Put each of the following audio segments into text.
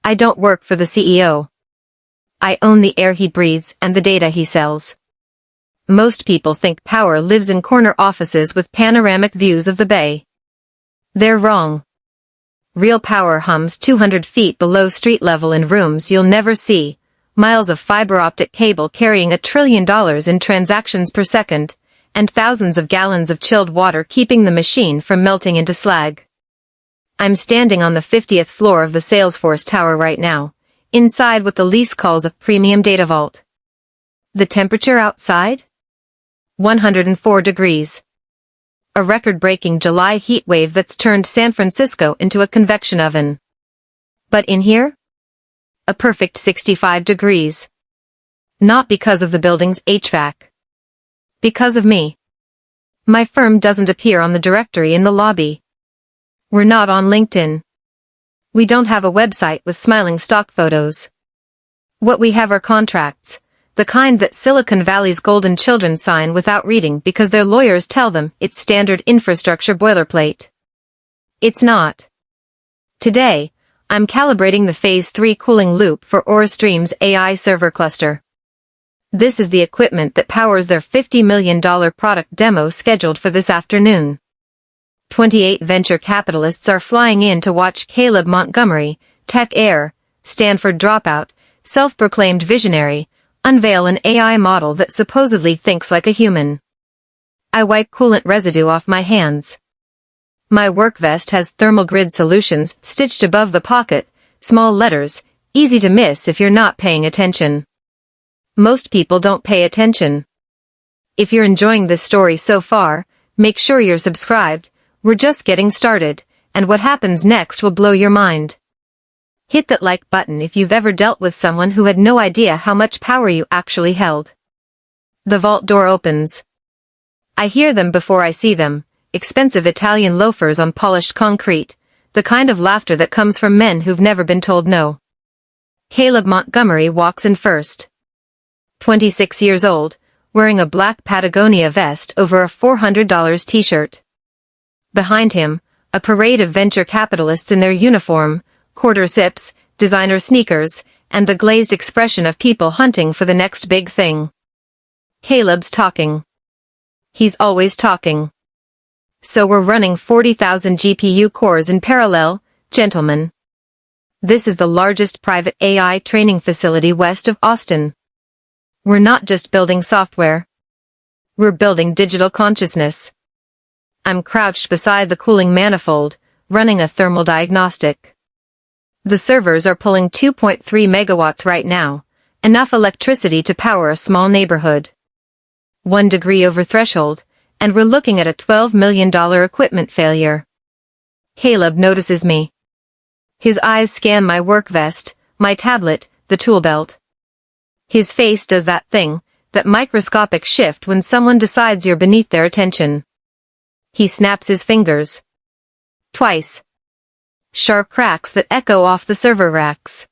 I don't work for the CEO. I own the air he breathes and the data he sells. Most people think power lives in corner offices with panoramic views of the bay. They're wrong. Real power hums 200 feet below street level in rooms you'll never see, miles of fiber optic cable carrying $1 trillion in transactions per second, and thousands of gallons of chilled water keeping the machine from melting into slag. I'm standing on the 50th floor of the Salesforce Tower right now, inside what the lease calls a premium data vault. The temperature outside? 104 degrees. A record-breaking July heat wave that's turned San Francisco into a convection oven. But in here? A perfect 65 degrees. Not because of the building's HVAC. Because of me. My firm doesn't appear on the directory in the lobby. We're not on LinkedIn. We don't have a website with smiling stock photos. What we have are contracts, the kind that Silicon Valley's golden children sign without reading because their lawyers tell them it's standard infrastructure boilerplate. It's not. Today, I'm calibrating the Phase 3 cooling loop for AuraStream's AI server cluster. This is the equipment that powers their $50 million product demo scheduled for this afternoon. 28 venture capitalists are flying in to watch Caleb Montgomery, tech heir, Stanford dropout, self-proclaimed visionary, unveil an AI model that supposedly thinks like a human. I wipe coolant residue off my hands. My work vest has ThermalGrid Solutions stitched above the pocket, small letters, easy to miss if you're not paying attention. Most people don't pay attention. If you're enjoying this story so far, make sure you're subscribed. We're just getting started, and what happens next will blow your mind. Hit that like button if you've ever dealt with someone who had no idea how much power you actually held. The vault door opens. I hear them before I see them, expensive Italian loafers on polished concrete, the kind of laughter that comes from men who've never been told no. Caleb Montgomery walks in first. 26 years old, wearing a black Patagonia vest over a $400 t-shirt. Behind him, a parade of venture capitalists in their uniform, quarter zips, designer sneakers, and the glazed expression of people hunting for the next big thing. Caleb's talking. He's always talking. So we're running 40,000 GPU cores in parallel, gentlemen. This is the largest private AI training facility west of Austin. We're not just building software. We're building digital consciousness. I'm crouched beside the cooling manifold, running a thermal diagnostic. The servers are pulling 2.3 megawatts right now, enough electricity to power a small neighborhood. 1 degree over threshold, and we're looking at a $12 million equipment failure. Caleb notices me. His eyes scan my work vest, my tablet, the tool belt. His face does that thing, that microscopic shift when someone decides you're beneath their attention. He snaps his fingers. Twice. Sharp cracks that echo off the server racks.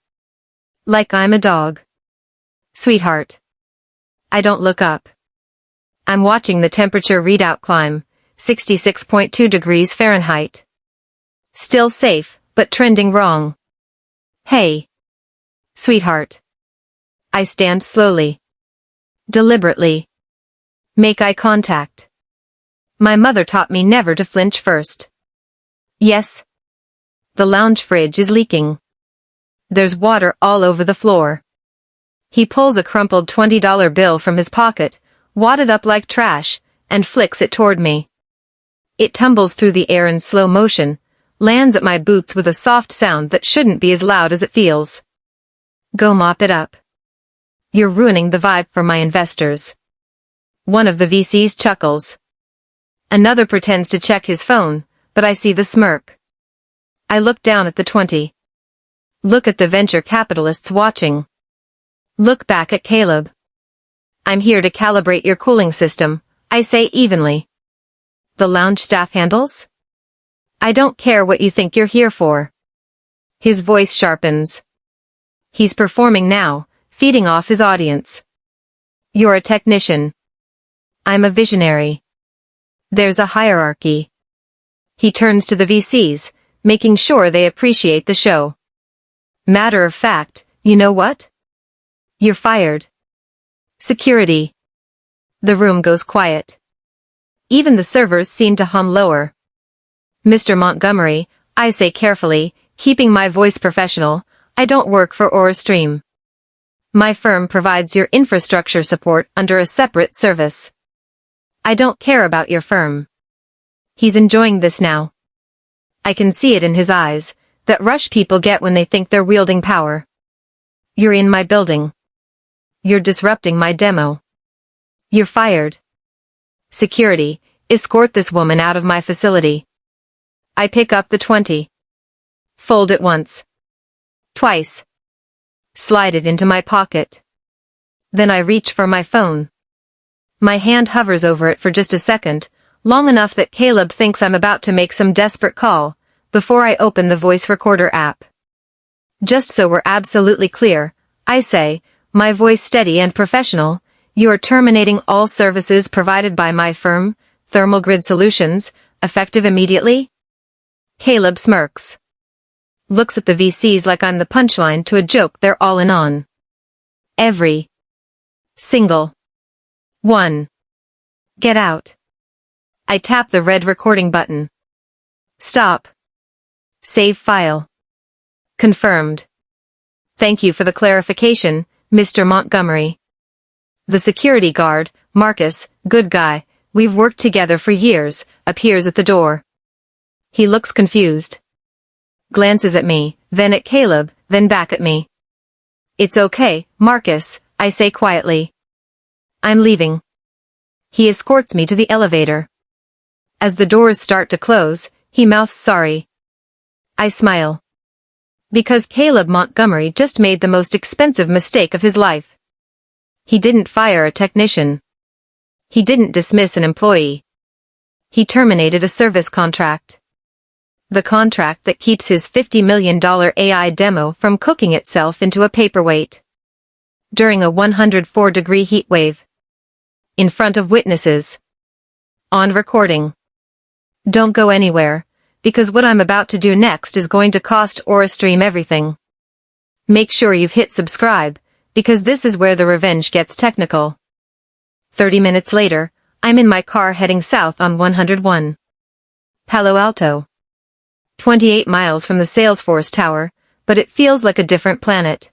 Like I'm a dog. Sweetheart. I don't look up. I'm watching the temperature readout climb, 66.2 degrees Fahrenheit. Still safe, but trending wrong. Hey. Sweetheart. I stand slowly. Deliberately. Make eye contact. My mother taught me never to flinch first. Yes. The lounge fridge is leaking. There's water all over the floor. He pulls a crumpled $20 bill from his pocket, wadded up like trash, and flicks it toward me. It tumbles through the air in slow motion, lands at my boots with a soft sound that shouldn't be as loud as it feels. Go mop it up. You're ruining the vibe for my investors. One of the VCs chuckles. Another pretends to check his phone, but I see the smirk. I look down at the 20. Look at the venture capitalists watching. Look back at Caleb. I'm here to calibrate your cooling system, I say evenly. The lounge staff handles? I don't care what you think you're here for. His voice sharpens. He's performing now, feeding off his audience. You're a technician. I'm a visionary. There's a hierarchy. He turns to the VCs, making sure they appreciate the show. Matter of fact, you know what? You're fired. Security. The room goes quiet. Even the servers seem to hum lower. Mr. Montgomery, I say carefully, keeping my voice professional, I don't work for AuraStream. My firm provides your infrastructure support under a separate service. I don't care about your firm. He's enjoying this now. I can see it in his eyes, that rush people get when they think they're wielding power. You're in my building. You're disrupting my demo. You're fired. Security, escort this woman out of my facility. I pick up the 20. Fold it once. Twice. Slide it into my pocket. Then I reach for my phone. My hand hovers over it for just a second, long enough that Caleb thinks I'm about to make some desperate call, before I open the voice recorder app. Just so we're absolutely clear, I say, my voice steady and professional, you are terminating all services provided by my firm, ThermalGrid Solutions, effective immediately? Caleb smirks. Looks at the VCs like I'm the punchline to a joke they're all in on. Every single one. Get out. I tap the red recording button. Stop. Save file. Confirmed. Thank you for the clarification, Mr. Montgomery. The security guard, Marcus, good guy, we've worked together for years, appears at the door. He looks confused. Glances at me, then at Caleb, then back at me. It's okay, Marcus, I say quietly. I'm leaving. He escorts me to the elevator. As the doors start to close, he mouths sorry. I smile. Because Caleb Montgomery just made the most expensive mistake of his life. He didn't fire a technician. He didn't dismiss an employee. He terminated a service contract. The contract that keeps his $50 million AI demo from cooking itself into a paperweight. During a 104-degree heat wave. In front of witnesses. On recording. Don't go anywhere, because what I'm about to do next is going to cost AuraStream everything. Make sure you've hit subscribe, because this is where the revenge gets technical. 30 minutes later, I'm in my car heading south on 101. Palo Alto. 28 miles from the Salesforce Tower, but it feels like a different planet.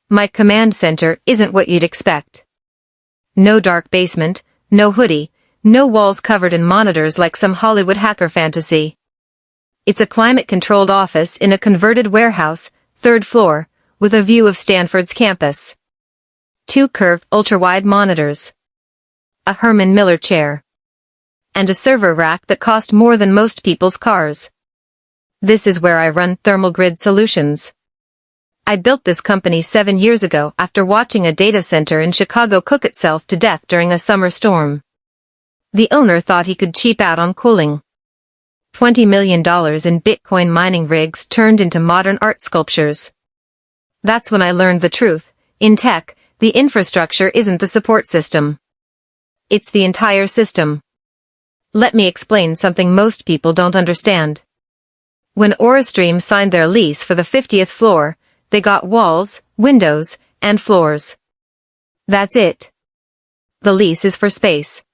My command center isn't what you'd expect. No dark basement, no hoodie, no walls covered in monitors like some Hollywood hacker fantasy. It's a climate-controlled office in a converted warehouse, 3rd floor, with a view of Stanford's campus. 2 curved ultra-wide monitors. A Herman Miller chair. And a server rack that cost more than most people's cars. This is where I run ThermalGrid Solutions. I built this company 7 years ago after watching a data center in Chicago cook itself to death during a summer storm. The owner thought he could cheap out on cooling. $20 million in Bitcoin mining rigs turned into modern art sculptures. That's when I learned the truth. In tech, the infrastructure isn't the support system. It's the entire system. Let me explain something most people don't understand. When AuraStream signed their lease for the 50th floor, they got walls, windows, and floors. That's it. The lease is for space.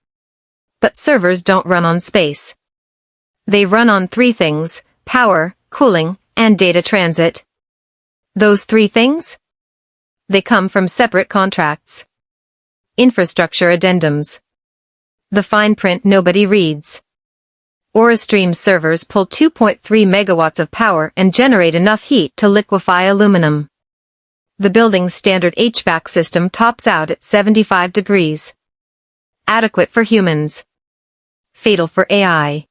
But servers don't run on space. They run on 3 things: power, cooling, and data transit. Those 3 things? They come from separate contracts. Infrastructure addendums. The fine print nobody reads. AuraStream servers pull 2.3 megawatts of power and generate enough heat to liquefy aluminum. The building's standard HVAC system tops out at 75 degrees. Adequate for humans. Fatal for AI.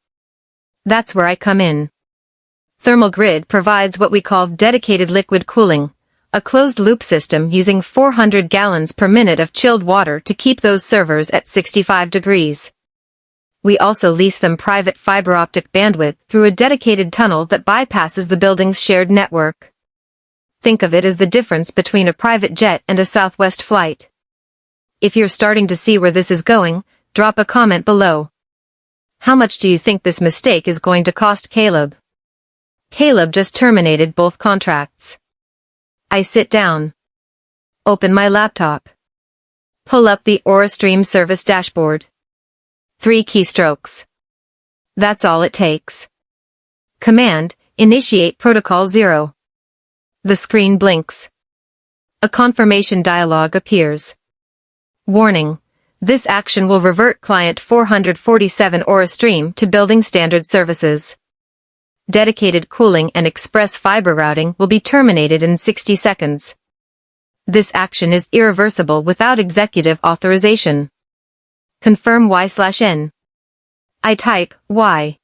That's where I come in. ThermalGrid provides what we call dedicated liquid cooling, a closed-loop system using 400 gallons per minute of chilled water to keep those servers at 65 degrees. We also lease them private fiber optic bandwidth through a dedicated tunnel that bypasses the building's shared network. Think of it as the difference between a private jet and a Southwest flight. If you're starting to see where this is going, drop a comment below. How much do you think this mistake is going to cost Caleb? Caleb just terminated both contracts. I sit down. Open my laptop. Pull up the AuraStream service dashboard. 3 keystrokes. That's all it takes. Command, initiate protocol 0. The screen blinks. A confirmation dialog appears. Warning. This action will revert client 447 AuraStream to building standard services. Dedicated cooling and express fiber routing will be terminated in 60 seconds. This action is irreversible without executive authorization. Confirm Y/N. I type Y.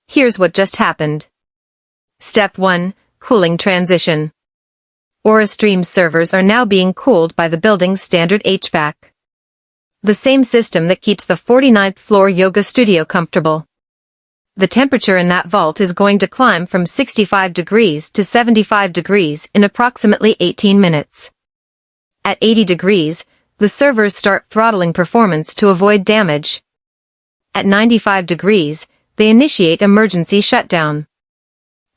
Here's what just happened. Step 1, cooling transition. AuraStream servers are now being cooled by the building's standard HVAC. The same system that keeps the 49th floor yoga studio comfortable. The temperature in that vault is going to climb from 65 degrees to 75 degrees in approximately 18 minutes. At 80 degrees, the servers start throttling performance to avoid damage. At 95 degrees, they initiate emergency shutdown.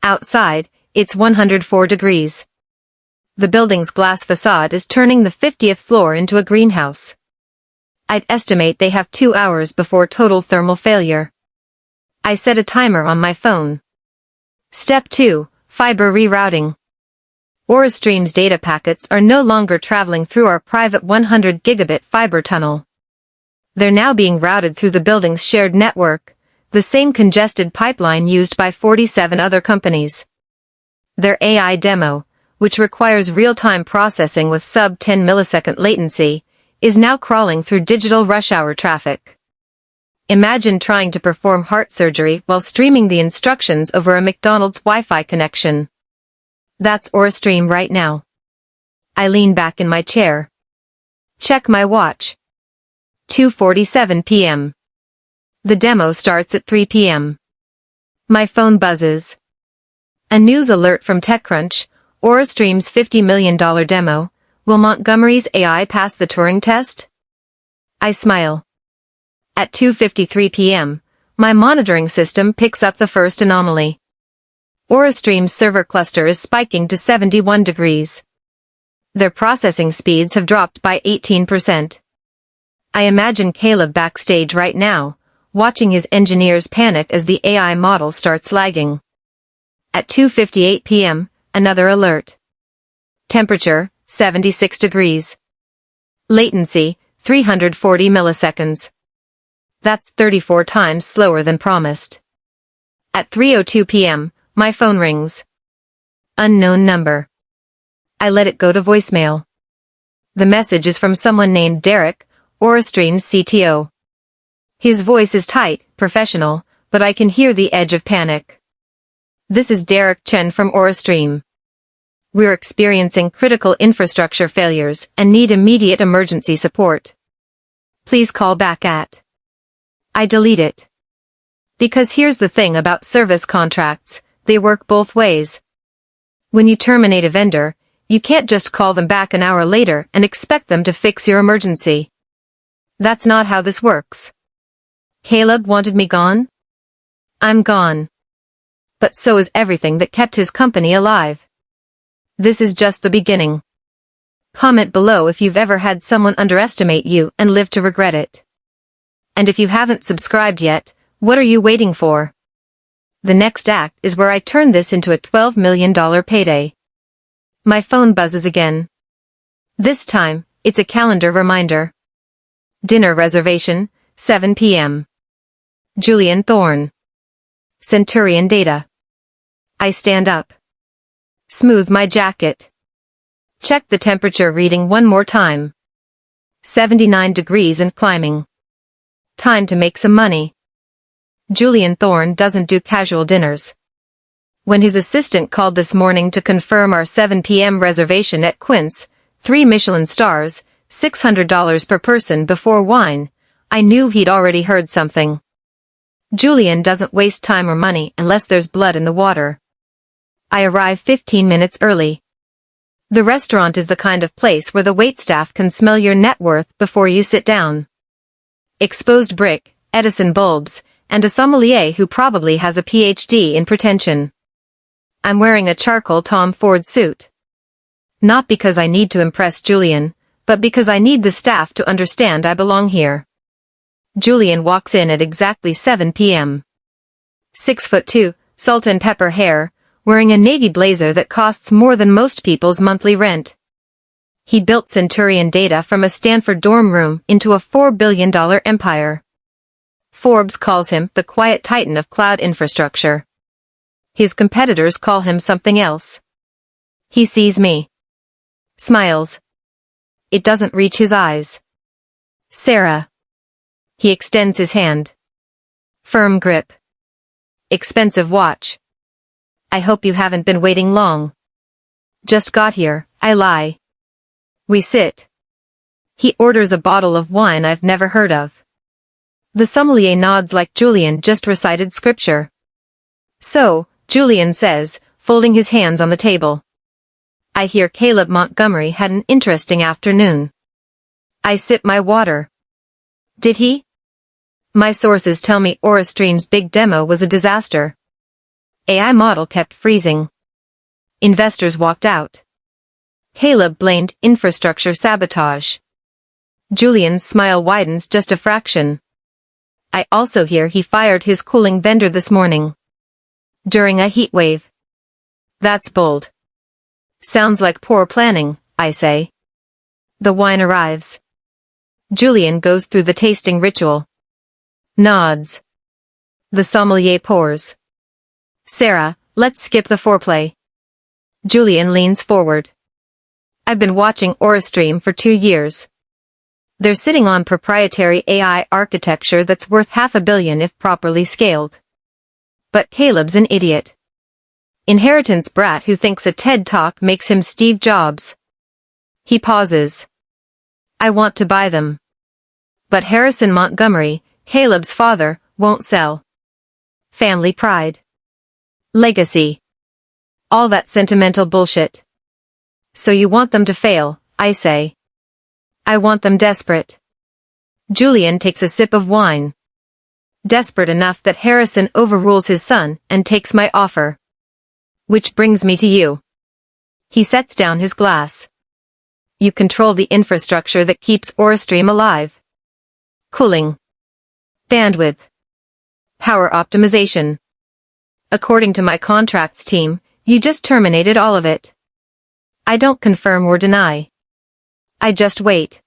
Outside, it's 104 degrees. The building's glass facade is turning the 50th floor into a greenhouse. I'd estimate they have 2 hours before total thermal failure. I set a timer on my phone. Step 2, fiber rerouting. AuraStream's data packets are no longer traveling through our private 100 gigabit fiber tunnel. They're now being routed through the building's shared network, the same congested pipeline used by 47 other companies. Their AI demo, which requires real-time processing with sub-10 millisecond latency, is now crawling through digital rush hour traffic. Imagine trying to perform heart surgery while streaming the instructions over a McDonald's Wi-Fi connection. That's AuraStream right now. I lean back in my chair. Check my watch. 2:47 p.m. The demo starts at 3 p.m. My phone buzzes. A news alert from TechCrunch, AuraStream's $50 million demo. Will Montgomery's AI pass the Turing test? I smile. At 2:53 p.m., my monitoring system picks up the first anomaly. AuraStream's server cluster is spiking to 71 degrees. Their processing speeds have dropped by 18%. I imagine Caleb backstage right now, watching his engineers panic as the AI model starts lagging. At 2:58 p.m., another alert. Temperature, 76 degrees. Latency, 340 milliseconds. That's 34 times slower than promised. At 3:02 p.m., my phone rings. Unknown number. I let it go to voicemail. The message is from someone named Derek, AuraStream's CTO. His voice is tight, professional, but I can hear the edge of panic. This is Derek Chen from AuraStream. We're experiencing critical infrastructure failures and need immediate emergency support. Please call back at. I delete it. Because here's the thing about service contracts, they work both ways. When you terminate a vendor, you can't just call them back an hour later and expect them to fix your emergency. That's not how this works. Caleb wanted me gone? I'm gone. But so is everything that kept his company alive. This is just the beginning. Comment below if you've ever had someone underestimate you and live to regret it. And if you haven't subscribed yet, what are you waiting for? The next act is where I turn this into a $12 million payday. My phone buzzes again. This time, it's a calendar reminder. Dinner reservation, 7 p.m. Julian Thorne. Centurion Data. I stand up. Smooth my jacket. Check the temperature reading one more time. 79 degrees and climbing. Time to make some money. Julian Thorne doesn't do casual dinners. When his assistant called this morning to confirm our 7 p.m. reservation at Quince, 3 Michelin stars, $600 per person before wine, I knew he'd already heard something. Julian doesn't waste time or money unless there's blood in the water. I arrive 15 minutes early. The restaurant is the kind of place where the waitstaff can smell your net worth before you sit down. Exposed brick, Edison bulbs, and a sommelier who probably has a PhD in pretension. I'm wearing a charcoal Tom Ford suit. Not because I need to impress Julian, but because I need the staff to understand I belong here. Julian walks in at exactly 7 p.m. 6'2", salt and pepper hair, wearing a navy blazer that costs more than most people's monthly rent. He built Centurion Data from a Stanford dorm room into a $4 billion empire. Forbes calls him the quiet titan of cloud infrastructure. His competitors call him something else. He sees me. Smiles. It doesn't reach his eyes. Sarah. He extends his hand. Firm grip. Expensive watch. I hope you haven't been waiting long. Just got here, I lie. We sit. He orders a bottle of wine I've never heard of. The sommelier nods like Julian just recited scripture. So, Julian says, folding his hands on the table. I hear Caleb Montgomery had an interesting afternoon. I sip my water. Did he? My sources tell me AuraStream's big demo was a disaster. AI model kept freezing. Investors walked out. Caleb blamed infrastructure sabotage. Julian's smile widens just a fraction. I also hear he fired his cooling vendor this morning. During a heat wave. That's bold. Sounds like poor planning, I say. The wine arrives. Julian goes through the tasting ritual. Nods. The sommelier pours. Sarah, let's skip the foreplay. Julian leans forward. I've been watching AuraStream for 2 years. They're sitting on proprietary AI architecture that's worth $500 million if properly scaled. But Caleb's an idiot. Inheritance brat who thinks a TED Talk makes him Steve Jobs. He pauses. I want to buy them. But Harrison Montgomery, Caleb's father, won't sell. Family pride. Legacy. All that sentimental bullshit. So you want them to fail, I say. I want them desperate. Julian takes a sip of wine. Desperate enough that Harrison overrules his son and takes my offer. Which brings me to you. He sets down his glass. You control the infrastructure that keeps AuraStream alive. Cooling. Bandwidth. Power optimization. According to my contracts team, you just terminated all of it. I don't confirm or deny. I just wait.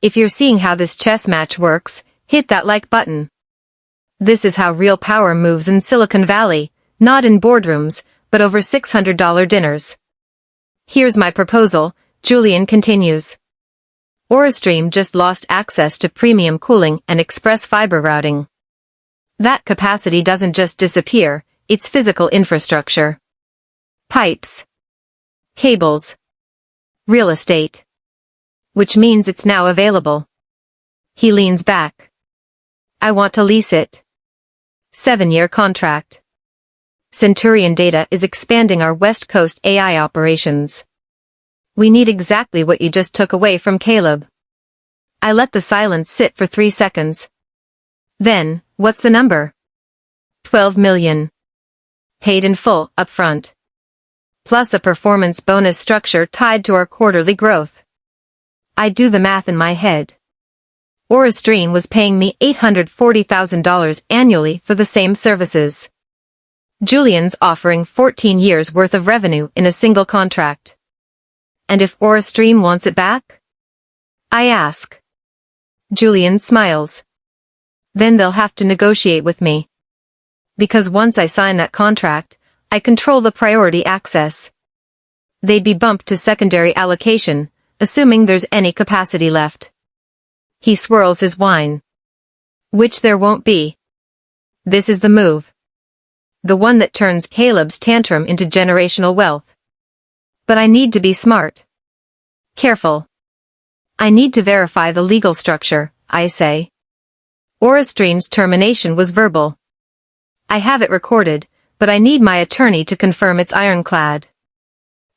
If you're seeing how this chess match works, hit that like button. This is how real power moves in Silicon Valley, not in boardrooms, but over $600 dinners. Here's my proposal, Julian continues. AuraStream just lost access to premium cooling and express fiber routing. That capacity doesn't just disappear, it's physical infrastructure. Pipes. Cables. Real estate. Which means it's now available. He leans back. I want to lease it. 7-year contract. Centurion Data is expanding our West Coast AI operations. We need exactly what you just took away from Caleb. I let the silence sit for 3 seconds. Then, what's the number? $12 million. Paid in full, upfront. Plus a performance bonus structure tied to our quarterly growth. I do the math in my head. AuraStream was paying me $840,000 annually for the same services. Julian's offering 14 years worth of revenue in a single contract. And if AuraStream wants it back? I ask. Julian smiles. Then they'll have to negotiate with me. Because once I sign that contract, I control the priority access. They'd be bumped to secondary allocation, assuming there's any capacity left. He swirls his wine. Which there won't be. This is the move. The one that turns Caleb's tantrum into generational wealth. But I need to be smart. Careful. I need to verify the legal structure, I say. AuraStream's termination was verbal. I have it recorded, but I need my attorney to confirm it's ironclad.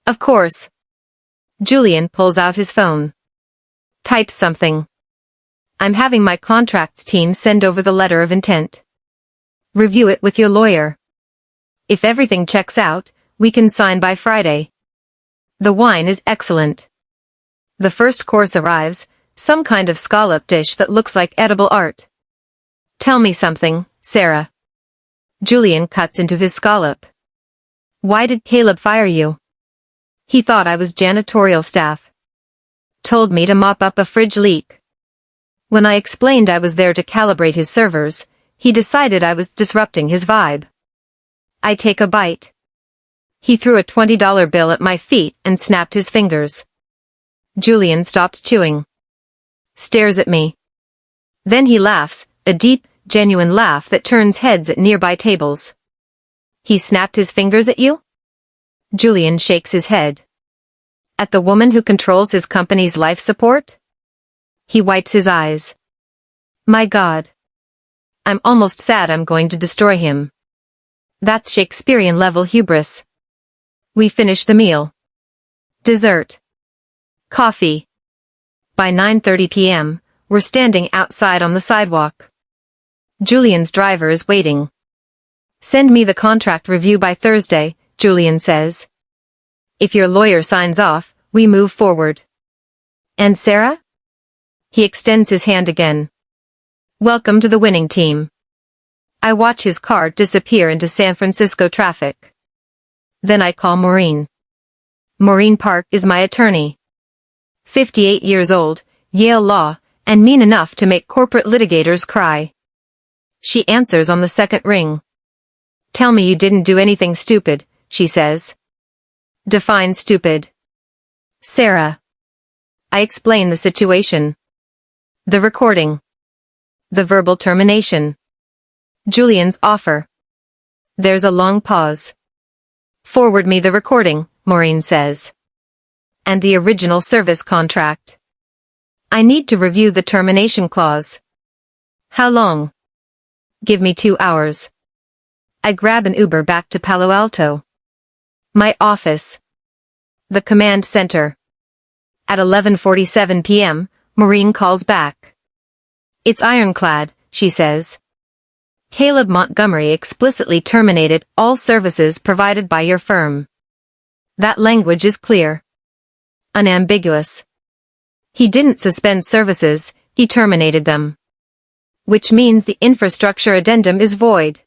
Of course. Julian pulls out his phone. Types something. I'm having my contracts team send over the letter of intent. Review it with your lawyer. If everything checks out, we can sign by Friday. The wine is excellent. The first course arrives, some kind of scallop dish that looks like edible art. Tell me something, Sarah. Julian cuts into his scallop. Why did Caleb fire you? He thought I was janitorial staff. Told me to mop up a fridge leak. When I explained I was there to calibrate his servers, he decided I was disrupting his vibe. I take a bite. He threw a $20 bill at my feet and snapped his fingers. Julian stops chewing. Stares at me. Then he laughs, a deep, genuine laugh that turns heads at nearby tables. He snapped his fingers at you? Julian shakes his head. At the woman who controls his company's life support? He wipes his eyes. My God. I'm almost sad I'm going to destroy him. That's Shakespearean-level hubris. We finish the meal. Dessert. Coffee. By 9:30 p.m., we're standing outside on the sidewalk. Julian's driver is waiting. Send me the contract review by Thursday, Julian says. If your lawyer signs off, we move forward. And Sarah? He extends his hand again. Welcome to the winning team. I watch his car disappear into San Francisco traffic. Then I call Maureen. Maureen Park is my attorney. 58 years old, Yale Law, and mean enough to make corporate litigators cry. She answers on the second ring. Tell me you didn't do anything stupid, she says. Define stupid. Sarah. I explain the situation. The recording. The verbal termination. Julian's offer. There's a long pause. Forward me the recording, Maureen says. And the original service contract. I need to review the termination clause. How long? Give me 2 hours. I grab an Uber back to Palo Alto. My office. The command center. At 11:47 p.m., Maureen calls back. It's ironclad, she says. Caleb Montgomery explicitly terminated all services provided by your firm. That language is clear. Unambiguous. He didn't suspend services, he terminated them. Which means the infrastructure addendum is void.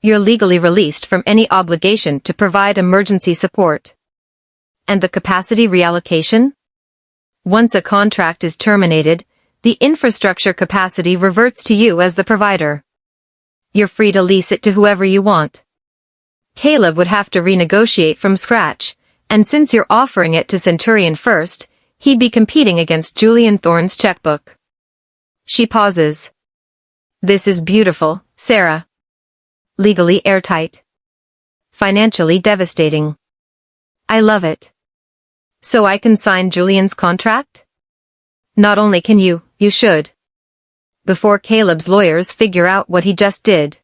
You're legally released from any obligation to provide emergency support. And the capacity reallocation? Once a contract is terminated, the infrastructure capacity reverts to you as the provider. You're free to lease it to whoever you want. Caleb would have to renegotiate from scratch, and since you're offering it to Centurion first, he'd be competing against Julian Thorne's checkbook. She pauses. This is beautiful, Sarah. Legally airtight. Financially devastating. I love it. So I can sign Julian's contract? Not only can you should. Before Caleb's lawyers figure out what he just did.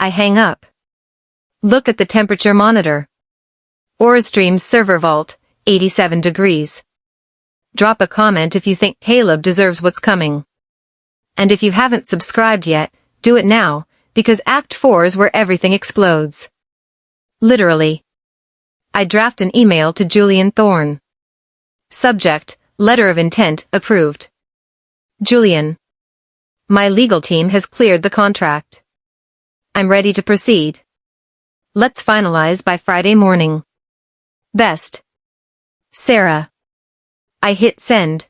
I hang up. Look at the temperature monitor. AuraStream's server vault, 87 degrees. Drop a comment if you think Caleb deserves what's coming. And if you haven't subscribed yet, do it now, because Act 4 is where everything explodes. Literally. I draft an email to Julian Thorne. Subject, Letter of Intent, approved. Julian. My legal team has cleared the contract. I'm ready to proceed. Let's finalize by Friday morning. Best. Sarah. I hit send.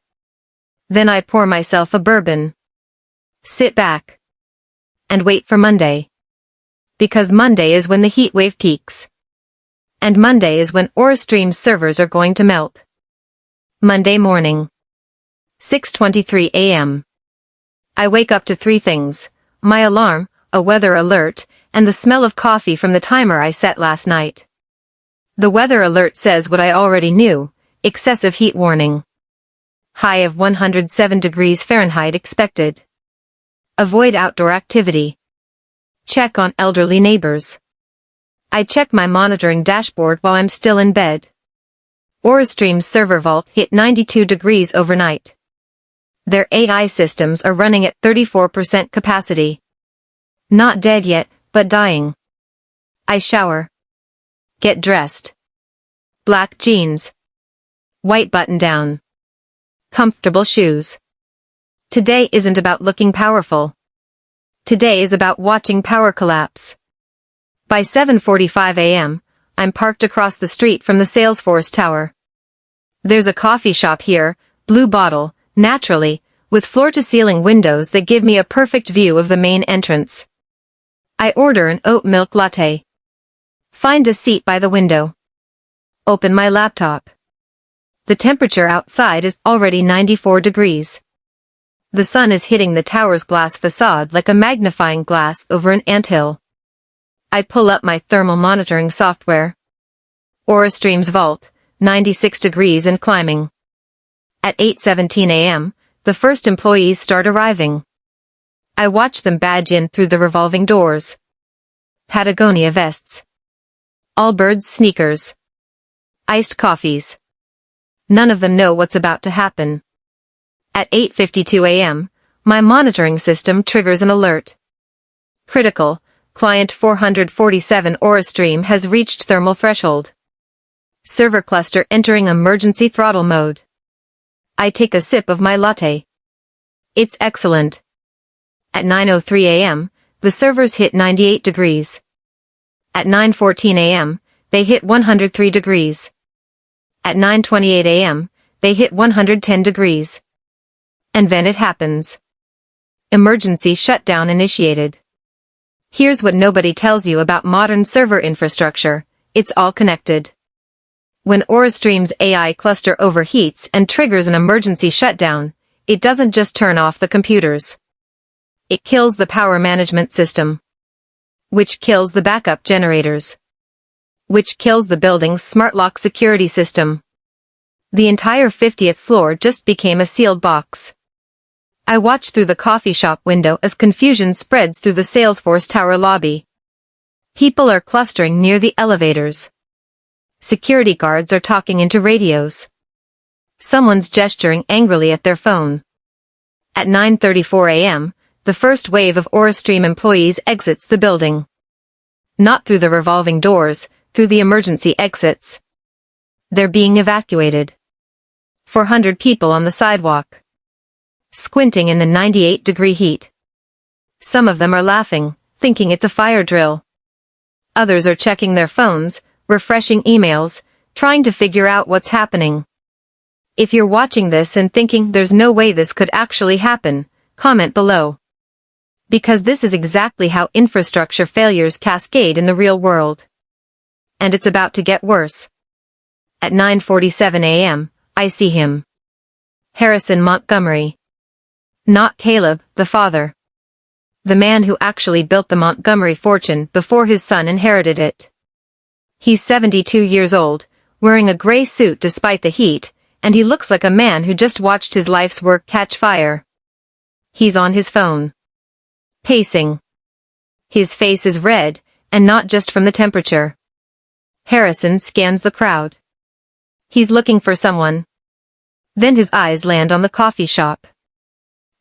Then I pour myself a bourbon. Sit back. And wait for Monday. Because Monday is when the heat wave peaks. And Monday is when AuraStream's servers are going to melt. Monday morning. 6:23 a.m. I wake up to 3 things: my alarm, a weather alert, and the smell of coffee from the timer I set last night. The weather alert says what I already knew: excessive heat warning. High of 107 degrees Fahrenheit expected. Avoid outdoor activity. Check on elderly neighbors. I check my monitoring dashboard while I'm still in bed. AuraStream's server vault hit 92 degrees overnight. Their AI systems are running at 34% capacity. Not dead yet, but dying. I shower. Get dressed. Black jeans. White button-down. Comfortable shoes. Today isn't about looking powerful. Today is about watching power collapse. By 7:45 a.m., I'm parked across the street from the Salesforce Tower. There's a coffee shop here, Blue Bottle, naturally, with floor-to-ceiling windows that give me a perfect view of the main entrance. I order an oat milk latte. Find a seat by the window. Open my laptop. The temperature outside is already 94 degrees. The sun is hitting the tower's glass facade like a magnifying glass over an anthill. I pull up my thermal monitoring software. AuraStream's vault, 96 degrees and climbing. At 8:17 a.m., the first employees start arriving. I watch them badge in through the revolving doors. Patagonia vests. Allbirds sneakers. Iced coffees. None of them know what's about to happen. At 8:52 a.m., my monitoring system triggers an alert. Critical, client 447 AuraStream has reached thermal threshold. Server cluster entering emergency throttle mode. I take a sip of my latte. It's excellent. At 9:03 a.m., the servers hit 98 degrees. At 9:14 a.m., they hit 103 degrees. At 9:28 a.m., they hit 110 degrees. And then it happens. Emergency shutdown initiated. Here's what nobody tells you about modern server infrastructure. It's all connected. When AuraStream's AI cluster overheats and triggers an emergency shutdown, it doesn't just turn off the computers. It kills the power management system. Which kills the backup generators. Which kills the building's smart lock security system. The entire 50th floor just became a sealed box. I watch through the coffee shop window as confusion spreads through the Salesforce Tower lobby. People are clustering near the elevators. Security guards are talking into radios. Someone's gesturing angrily at their phone. At 9:34 a.m., the first wave of AuraStream employees exits the building. Not through the revolving doors, through the emergency exits. They're being evacuated. 400 people on the sidewalk. Squinting in the 98-degree heat. Some of them are laughing, thinking it's a fire drill. Others are checking their phones, refreshing emails, trying to figure out what's happening. If you're watching this and thinking there's no way this could actually happen, comment below. Because this is exactly how infrastructure failures cascade in the real world. And it's about to get worse. At 9:47 a.m., I see him. Harrison Montgomery. Not Caleb, the father. The man who actually built the Montgomery fortune before his son inherited it. He's 72 years old, wearing a gray suit despite the heat, and he looks like a man who just watched his life's work catch fire. He's on his phone. Pacing. His face is red, and not just from the temperature. Harrison scans the crowd. He's looking for someone. Then his eyes land on the coffee shop.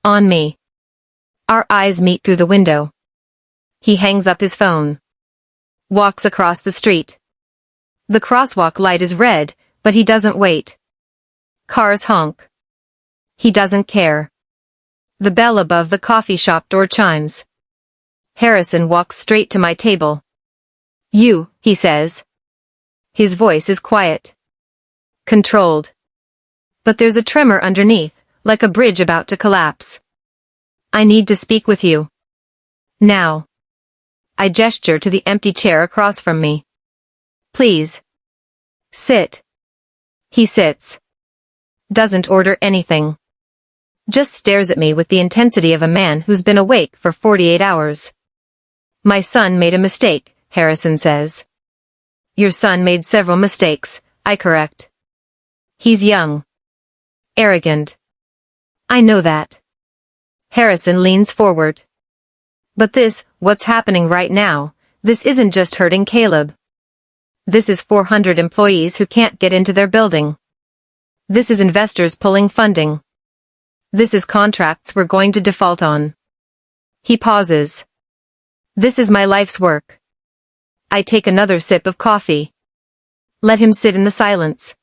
On me. Our eyes meet through the window. He hangs up his phone. Walks across the street. The crosswalk light is red, but he doesn't wait. Cars honk. He doesn't care. The bell above the coffee shop door chimes. Harrison walks straight to my table. You, he says. His voice is quiet. Controlled. But there's a tremor underneath, like a bridge about to collapse. I need to speak with you. Now. I gesture to the empty chair across from me. Please. Sit. He sits. Doesn't order anything. Just stares at me with the intensity of a man who's been awake for 48 hours. My son made a mistake, Harrison says. Your son made several mistakes, I correct. He's young. Arrogant. I know that. Harrison leans forward. But this, what's happening right now, this isn't just hurting Caleb. This is 400 employees who can't get into their building. This is investors pulling funding. This is contracts we're going to default on. He pauses. This is my life's work. I take another sip of coffee. Let him sit in the silence.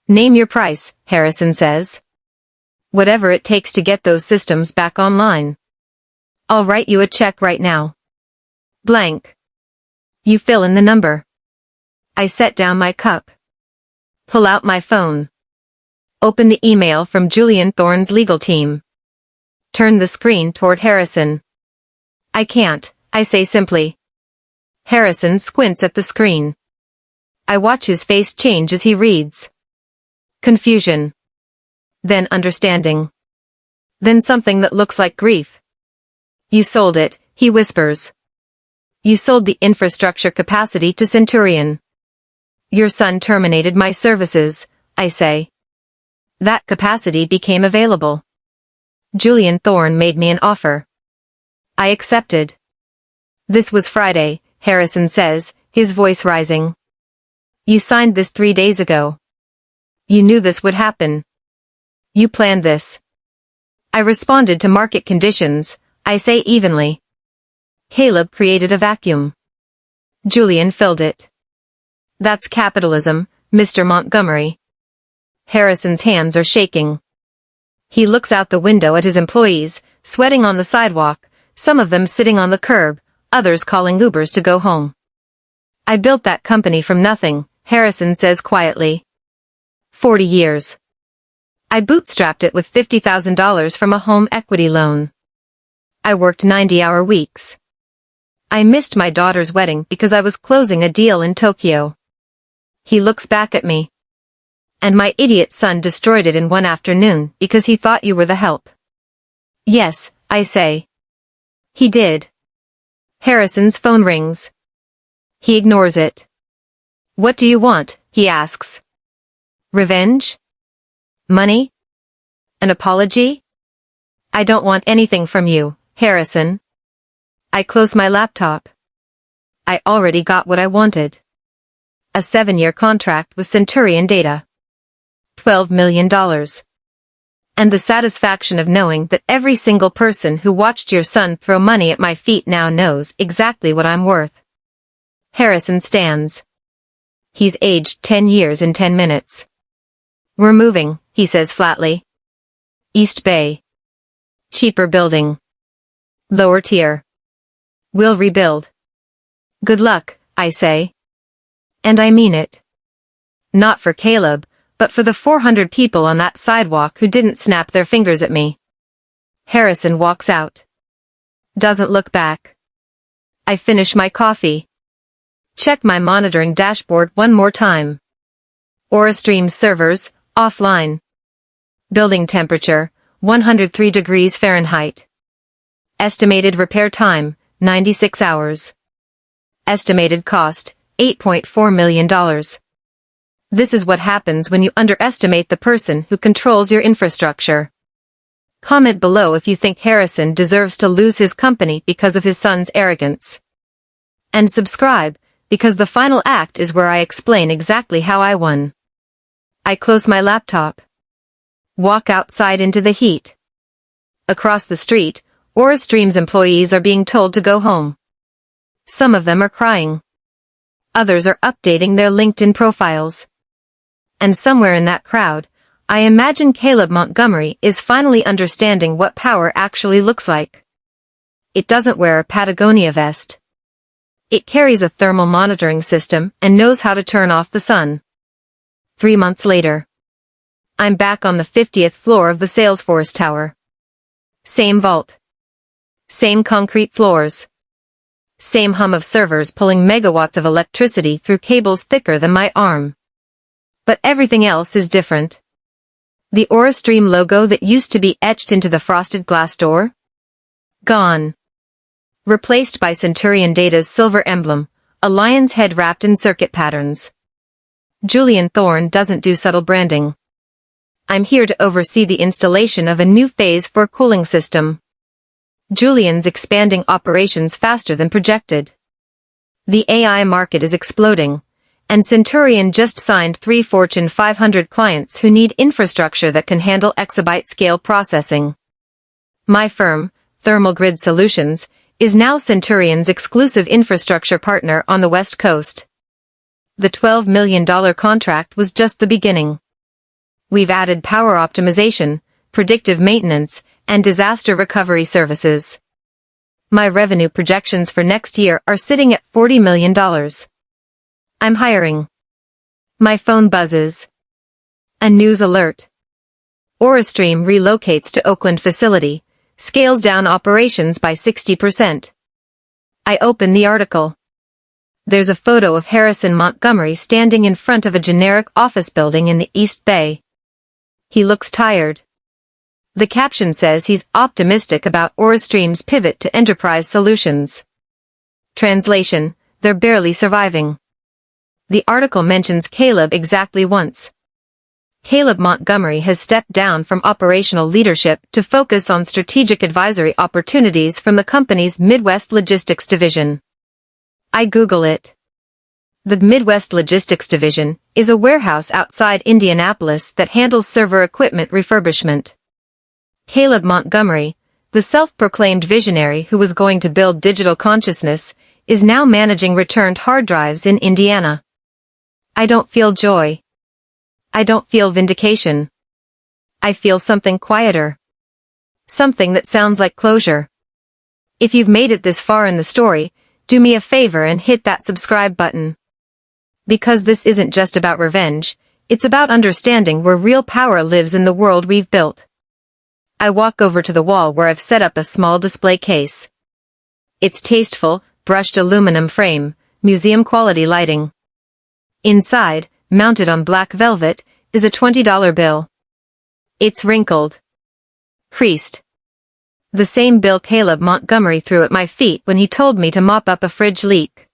Name your price, Harrison says. Whatever it takes to get those systems back online. I'll write you a check right now. Blank. You fill in the number. I set down my cup. Pull out my phone. Open the email from Julian Thorne's legal team. Turn the screen toward Harrison. I can't, I say simply. Harrison squints at the screen. I watch his face change as he reads. Confusion. Then understanding. Then something that looks like grief. You sold it, he whispers. You sold the infrastructure capacity to Centurion. Your son terminated my services, I say. That capacity became available. Julian Thorne made me an offer. I accepted. This was Friday, Harrison says, his voice rising. You signed this 3 days ago. You knew this would happen. You planned this. I responded to market conditions, I say evenly. Caleb created a vacuum. Julian filled it. That's capitalism, Mr. Montgomery. Harrison's hands are shaking. He looks out the window at his employees, sweating on the sidewalk, some of them sitting on the curb, others calling Ubers to go home. I built that company from nothing, Harrison says quietly. 40 years. I bootstrapped it with $50,000 from a home equity loan. I worked 90-hour weeks. I missed my daughter's wedding because I was closing a deal in Tokyo. He looks back at me. And my idiot son destroyed it in one afternoon because he thought you were the help. Yes, I say. He did. Harrison's phone rings. He ignores it. What do you want? He asks. Revenge? Money? An apology? I don't want anything from you, Harrison. I close my laptop. I already got what I wanted. A 7-year contract with Centurion Data. $12 million. And the satisfaction of knowing that every single person who watched your son throw money at my feet now knows exactly what I'm worth. Harrison stands. He's aged 10 years in 10 minutes. We're moving, he says flatly. East Bay. Cheaper building. Lower tier. We'll rebuild. Good luck, I say. And I mean it. Not for Caleb, but for the 400 people on that sidewalk who didn't snap their fingers at me. Harrison walks out. Doesn't look back. I finish my coffee. Check my monitoring dashboard one more time. AuraStream servers, offline. Building temperature, 103 degrees Fahrenheit. Estimated repair time, 96 hours. Estimated cost, $8.4 million. This is what happens when you underestimate the person who controls your infrastructure. Comment below if you think Harrison deserves to lose his company because of his son's arrogance. And subscribe, because the final act is where I explain exactly how I won. I close my laptop. Walk outside into the heat. Across the street, AuraStream's employees are being told to go home. Some of them are crying. Others are updating their LinkedIn profiles. And somewhere in that crowd, I imagine Caleb Montgomery is finally understanding what power actually looks like. It doesn't wear a Patagonia vest. It carries a thermal monitoring system and knows how to turn off the sun. 3 months later. I'm back on the 50th floor of the Salesforce Tower. Same vault. Same concrete floors. Same hum of servers pulling megawatts of electricity through cables thicker than my arm. But everything else is different. The AuraStream logo that used to be etched into the frosted glass door? Gone. Replaced by Centurion Data's silver emblem, a lion's head wrapped in circuit patterns. Julian Thorne doesn't do subtle branding. I'm here to oversee the installation of a new phase 4 cooling system. Julian's expanding operations faster than projected. The AI market is exploding, and Centurion just signed 3 Fortune 500 clients who need infrastructure that can handle exabyte-scale processing. My firm, ThermalGrid Solutions, is now Centurion's exclusive infrastructure partner on the West Coast. The $12 million contract was just the beginning. We've added power optimization, predictive maintenance, and disaster recovery services. My revenue projections for next year are sitting at $40 million. I'm hiring. My phone buzzes. A news alert. AuraStream relocates to Oakland facility, scales down operations by 60%. I open the article. There's a photo of Harrison Montgomery standing in front of a generic office building in the East Bay. He looks tired. The caption says he's optimistic about AuraStream's pivot to enterprise solutions. Translation: they're barely surviving. The article mentions Caleb exactly once. Caleb Montgomery has stepped down from operational leadership to focus on strategic advisory opportunities from the company's Midwest Logistics Division. I Google it. The Midwest Logistics Division is a warehouse outside Indianapolis that handles server equipment refurbishment. Caleb Montgomery, the self-proclaimed visionary who was going to build digital consciousness, is now managing returned hard drives in Indiana. I don't feel joy. I don't feel vindication. I feel something quieter. Something that sounds like closure. If you've made it this far in the story, do me a favor and hit that subscribe button. Because this isn't just about revenge, it's about understanding where real power lives in the world we've built. I walk over to the wall where I've set up a small display case. It's tasteful, brushed aluminum frame, museum-quality lighting. Inside, mounted on black velvet, is a $20 bill. It's wrinkled. Creased. The same bill Caleb Montgomery threw at my feet when he told me to mop up a fridge leak.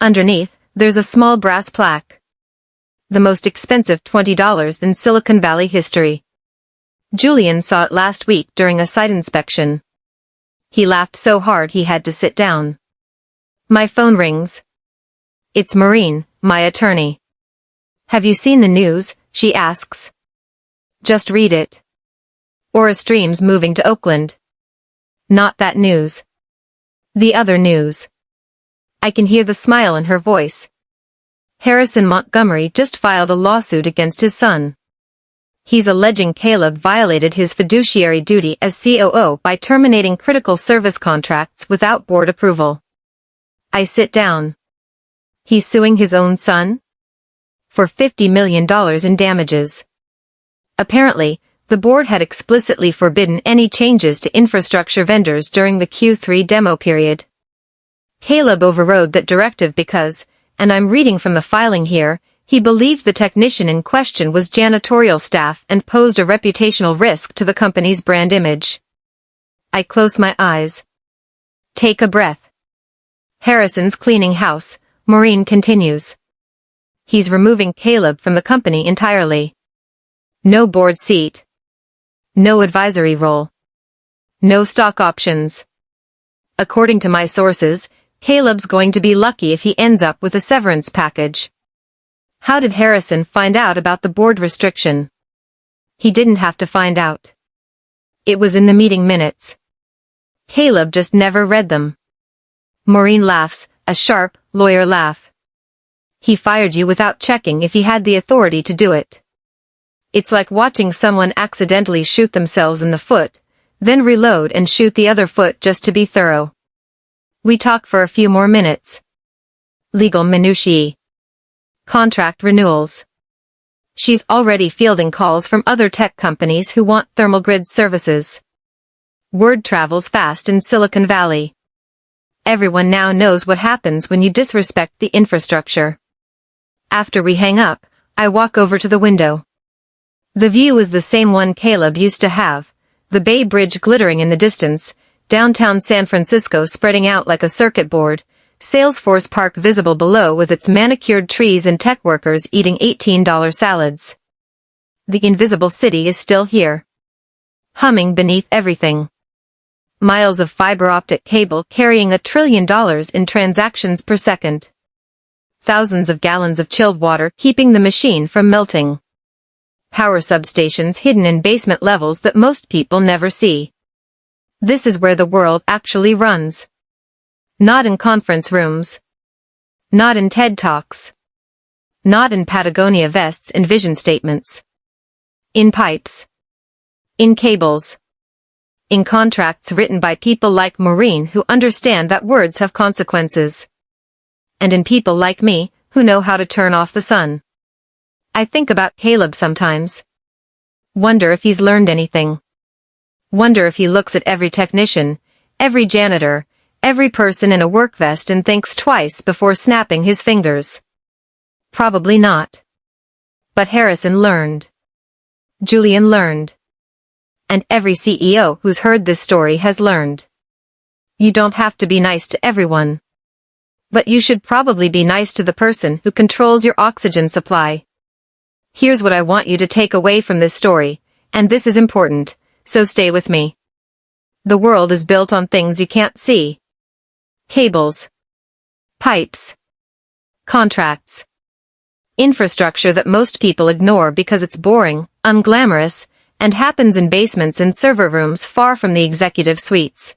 Underneath, there's a small brass plaque. The most expensive $20 in Silicon Valley history. Julian saw it last week during a site inspection. He laughed so hard he had to sit down. My phone rings. It's Maureen, my attorney. Have you seen the news? She asks. Just read it. AuraStream's moving to Oakland. Not that news. The other news. I can hear the smile in her voice. Harrison Montgomery just filed a lawsuit against his son. He's alleging Caleb violated his fiduciary duty as COO by terminating critical service contracts without board approval. I sit down. He's suing his own son? For $50 million in damages. Apparently, the board had explicitly forbidden any changes to infrastructure vendors during the Q3 demo period. Caleb overrode that directive because, and I'm reading from the filing here, he believed the technician in question was janitorial staff and posed a reputational risk to the company's brand image. I close my eyes. Take a breath. Harrison's cleaning house, Maureen continues. He's removing Caleb from the company entirely. No board seat. No advisory role. No stock options. According to my sources, Caleb's going to be lucky if he ends up with a severance package. How did Harrison find out about the board restriction? He didn't have to find out. It was in the meeting minutes. Caleb just never read them. Maureen laughs, a sharp, lawyer laugh. He fired you without checking if he had the authority to do it. It's like watching someone accidentally shoot themselves in the foot, then reload and shoot the other foot just to be thorough. We talk for a few more minutes. Legal minutiae. Contract renewals. She's already fielding calls from other tech companies who want ThermalGrid services. Word travels fast in Silicon Valley. Everyone now knows what happens when you disrespect the infrastructure. After we hang up, I walk over to the window. The view is the same one Caleb used to have, the Bay Bridge glittering in the distance, downtown San Francisco spreading out like a circuit board, Salesforce Park visible below with its manicured trees and tech workers eating $18 salads. The invisible city is still here. Humming beneath everything. Miles of fiber optic cable carrying $1 trillion in transactions per second. Thousands of gallons of chilled water keeping the machine from melting. Power substations hidden in basement levels that most people never see. This is where the world actually runs. Not in conference rooms. Not in TED Talks. not in Patagonia vests and vision statements. In pipes. In cables. In contracts written by people like Maureen who understand that words have consequences. And in people like me, who know how to turn off the sun. I think about Caleb sometimes. Wonder if he's learned anything. Wonder if he looks at every technician, every janitor, every person in a work vest and thinks twice before snapping his fingers. Probably not. But Harrison learned. Julian learned. And every CEO who's heard this story has learned. You don't have to be nice to everyone. But you should probably be nice to the person who controls your oxygen supply. Here's what I want you to take away from this story, and this is important, so stay with me. The world is built on things you can't see. Cables. Pipes. Contracts. Infrastructure that most people ignore because it's boring, unglamorous, and happens in basements and server rooms far from the executive suites.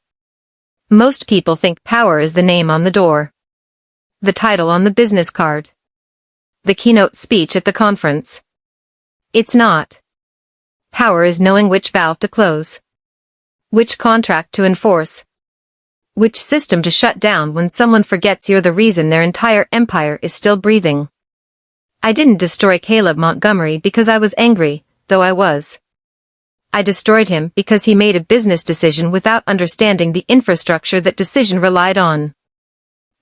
Most people think power is the name on the door. The title on the business card. The keynote speech at the conference. It's not. Power is knowing which valve to close. Which contract to enforce. Which system to shut down when someone forgets you're the reason their entire empire is still breathing. I didn't destroy Caleb Montgomery because I was angry, though I was. I destroyed him because he made a business decision without understanding the infrastructure that decision relied on.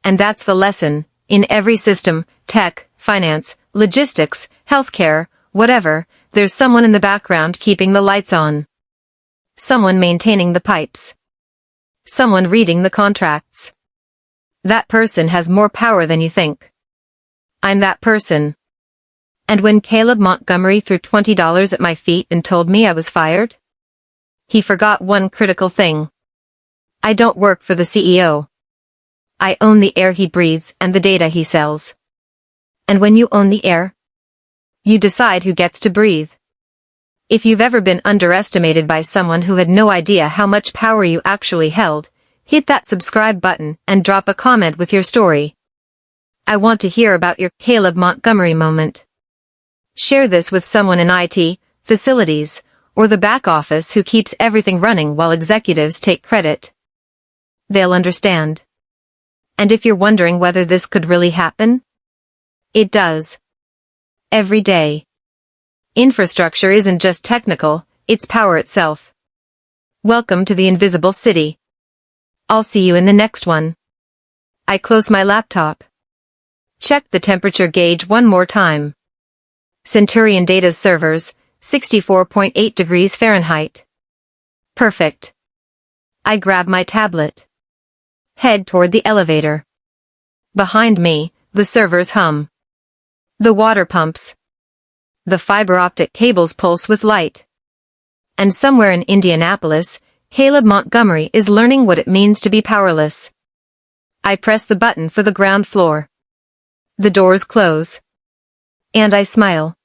And that's the lesson. In every system, tech, finance, logistics, healthcare, whatever, there's someone in the background keeping the lights on. Someone maintaining the pipes. Someone reading the contracts. That person has more power than you think. I'm that person. And when Caleb Montgomery threw $20 at my feet and told me I was fired, he forgot one critical thing. I don't work for the CEO. I own the air he breathes and the data he sells. And when you own the air, you decide who gets to breathe. If you've ever been underestimated by someone who had no idea how much power you actually held, hit that subscribe button and drop a comment with your story. I want to hear about your Caleb Montgomery moment. Share this with someone in IT, facilities, or the back office who keeps everything running while executives take credit. They'll understand. And if you're wondering whether this could really happen, it does. Every day. Infrastructure isn't just technical, it's power itself. Welcome to the invisible city. I'll see you in the next one. I close my laptop. Check the temperature gauge one more time. Centurion Data's servers, 64.8 degrees Fahrenheit. Perfect. I grab my tablet. Head toward the elevator. Behind me, the servers hum. The water pumps. The fiber optic cables pulse with light. And somewhere in Indianapolis, Caleb Montgomery is learning what it means to be powerless. I press the button for the ground floor. The doors close. And I smile.